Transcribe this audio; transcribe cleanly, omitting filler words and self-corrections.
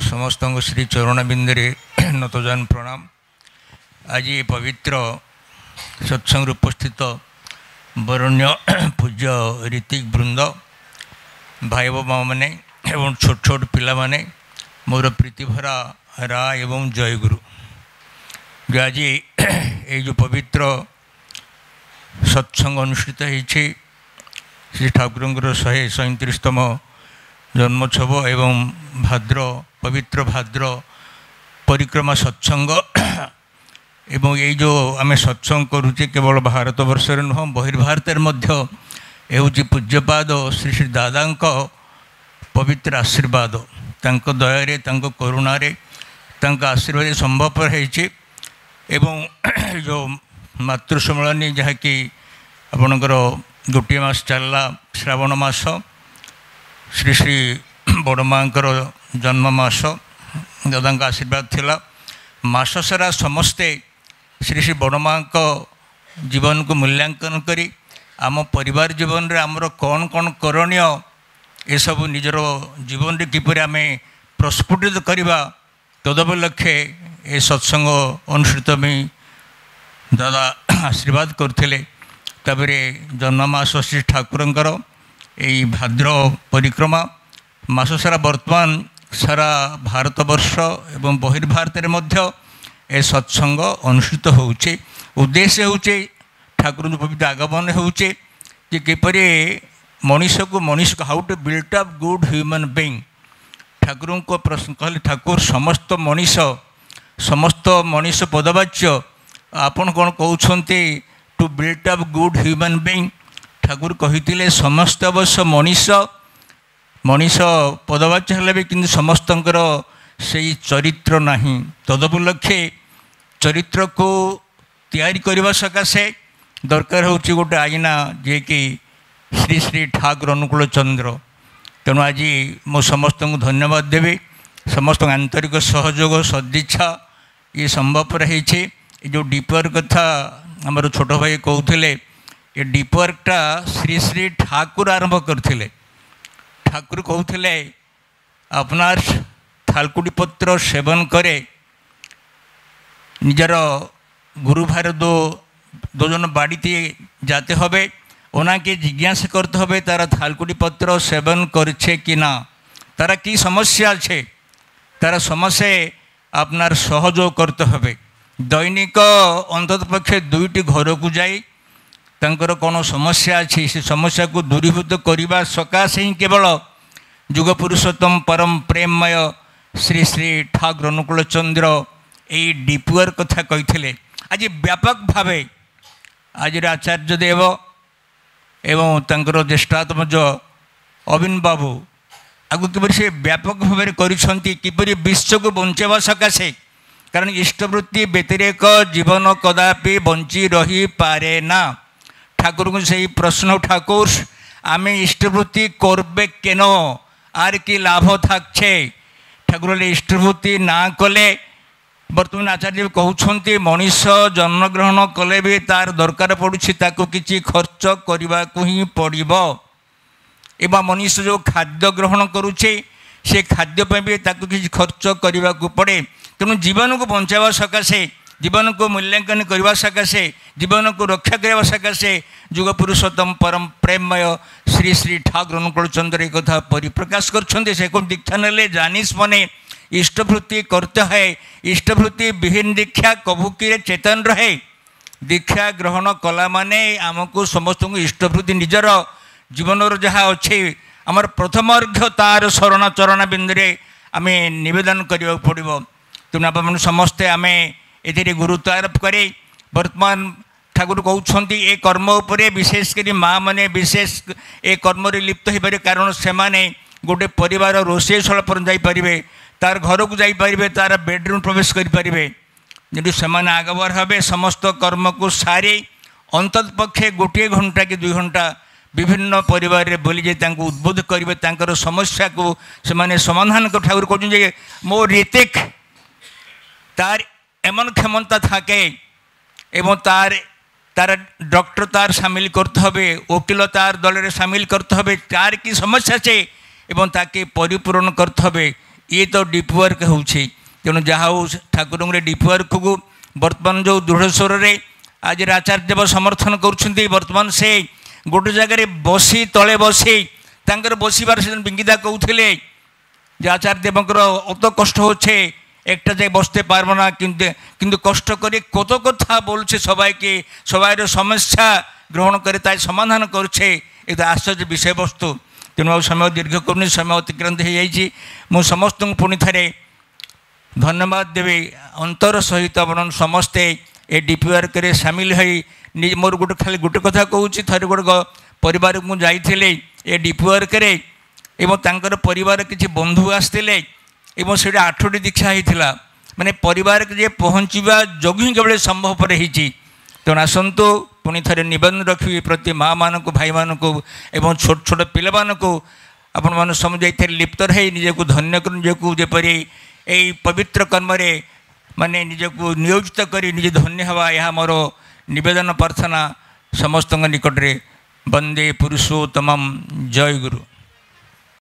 समस्त श्री चरणबिंदे नतजान प्रणाम। आज पवित्र सत्संग उपस्थित बरण्य पूज्य ऋतिक वृंद भाई बाबा मैंने एवं छोट छोट पिला माने मोर प्रीतिभरा राय एवं जयगुरु जो आज ये जो पवित्र सत्संग अनुष्ठित होती श्री ठाकुर 137तम जन्मोत्सव एवं भाद्र पवित्र भाद्र परिक्रमा सत्संग एवं ये जो आम सत्संग करुचे केवल भारत वर्ष नुह बहिर्भारत होची पूज्यपाद श्री श्री दादा पवित्र आशीर्वाद तांको दयारे तांको करुणारे तांको आशीर्वाद संभवपर होती एवं जो मातृ सम्मेलन जहाँकि आपणकर गोटे मास चलला श्रावण मास श्री श्री बड़मांकर जन्म मास दादा आशीर्वाद थिला मास सारा समस्ते श्री श्री बड़मां जीवन को मूल्यांकन करी आम परिवार जीवन रे आमर कौन कौन करणीय ये सब निजर जीवन रे किपरि आमे प्रस्फुटित करवा तदुपलक्षे ये सत्संग अनुष्ठित में दादा आशीर्वाद करथिले। ताबरे जन्ममास श्री ठाकुरंकर यही भाद्र परिक्रमा मास सारा वर्तमान सारा भारतवर्ष एवं बहिर्भारत ए सत्संग अनुष्ठित होउचे। उद्देश्य होउचे ठाकुर पवित्र आगमन होउचे कि किपरि मनीष को how to built up good human being. Thakur को प्रश्न कहले ठाकुर समस्त मनीष पदवाच्य आपन कौन कहते to built up good human being. Thakur कही समस्त अवश्य मनीष पदवाच्य हेले भी किंतु समस्तंकर से चरित्र नहीं तदुपलक्षे चरित्र को तैयारी करने सकाशे दरकार होची गोटे आईना जे कि श्री श्री ठाकुर अनुकूल चंद्र। तेणु आज मो समस्त को धन्यवाद देवी समस्त आंतरिक सहयोग सदिच्छा ये संभव रही। जो डीपर कथा आमर छोट भाई कहते ये डीपवर्कटा श्री श्री ठाकुर आरंभ करथिले। ठाकुर कहते अपनार थालकुटी पत्र सेवन करे निजर गुरु भार दो जन बाड़ी जाते हबे ओना के जिज्ञासा करते हबे तारा थालकुटी पत्र सेवन करछे कि ना तारा की समस्या छे तारा समस्या अपनार सहयोग करते हबे। दैनिक अंतत पक्षे दुईटी घर को जाई तांकर कौन समस्या अच्छी से समस्या को दूरीभूत करने सकाशे ही केवल जुग पुरुषोत्तम परम प्रेममय श्री श्री ठाकुर अनुकूल चंद्र यही डीपुअर कथा कही। आज व्यापक भावे आज आचार्य देव एवं तांकर ज्येष्ठात्मज अविन बाबू आगु किपरि से व्यापक भाव किपरि विश्व को बंचावा सकाशे कारण इष्टवृत्ति व्यतिरेक जीवन कदापि बंची रही पारे ना। ठाकुर को सही प्रश्न ठाकुर आमे इष्टवृत्ति करबे केन आर कि लाभ थाकछे। ठाकुर इष्टवृत्ति ना कले बर्तमान आचार्य कहते मनीष जन्मग्रहण कले भी तार दरकार पड़ुछि ताको किछि खर्च करने को ही पड़िबो एवं मनीष जो खाद्य ग्रहण करुचे से खाद्य भी ताको किछि खर्च करने को पड़े। तेणु जीवन को बंचावा सकाशे जीवन को मूल्यांकन करने सकाशे जीवन को रक्षा करने सकाशे जुग पुरुषोत्तम परम प्रेममय श्री श्री ठाकुर अनुकूल चंद्र एक कथा परिप्रकाश करछन्ते। से को दीक्षा नेले जानिस मने इष्टवृत्ति करते है इष्टवृत्ति विहीन दीक्षा कभू कि चेतन रहे। दीक्षा ग्रहण कला माने आमको समस्त इष्टवृत्ति निजर जीवन जहाँ अच्छे आमर प्रथम अर्घ्य तार शरण चरण बिंदुरे आम नवेदन करा पड़ो। तेणु आप समस्ते आम ए गुरुत्व आरोप करे वर्तमान ठाकुर कहते ये कर्म उपरे विशेषकर माँ मैंने विशेष ए कर्म लिप्त हो पारे कारण से गोटे परिवार रोषेशाला पर जापरें तार घर को जापरें तार बेडरूम प्रवेश करें यदि से आगवर हे समस्त कर्म को सारी अंतत पक्षे गोटे घंटा कि 2 घंटा विभिन्न परिवार रे बोली जे उद्बोध करेंगे समस्या को से समाधान कर। ठाकुर कहते मो ऋतिक तार एमन क्षमता थाके एवं तार तार डॉक्टर तार सामिल करते हबे वकिल तार दल रे सामिल करते हबे तार की समस्या से एवं ताके परिपूर्ण करते हबे ये तो डीप वर्क होउछि तेणु जहाँ हो ठाकुर डीप वर्क को बर्तमान जो दृढ़ स्वर में आज आचार्य देव समर्थन कर बर्तमान से गोटे जगह बसी तले बसी तांकर बसबार से बिंगिदा कहते जे आचार्य देवकर अत कष्ट होच्छे एकटा जाए बसते पारबो ना किंतु कष्ट करे कत कथा बोलছে সবাইকে সবাইর समस्या ग्रहण करे ताई समाधान करছে एक आश्चर्य विषय वस्तु तेणु समय दीर्घ करूनी समय अतिक्रांत हो जाइए मु समस्त पुणी थे धन्यवाद देवी अंतर सहित अपन समस्ते ए डीपी वर्क रे सामिल हो मोर गोटे खाली गोटे कथा कहूँ थे गोटे परिवार को जाइए ए डीपी वर्क रे एवं तांकर परिवार किसी बंधु आसते एवं से 8टी दीक्षा होता माने परिवार के जे पहुँचवा जोग ही केवल संभव पर होती तेणु आसतु पुणी थे निवेदन रखी प्रति माँ मान को भाई मान को एवं छोट छोट पिला को आपण मान समझे लिप्त रही निजक धन्य कर निजक जपरी यही पवित्र कर्म माने निजक नियोजित कर निजे धन्य हवा यह मोर निवेदन प्रार्थना समस्त निकट में वंदे पुरुषोत्तमं जय गुरु।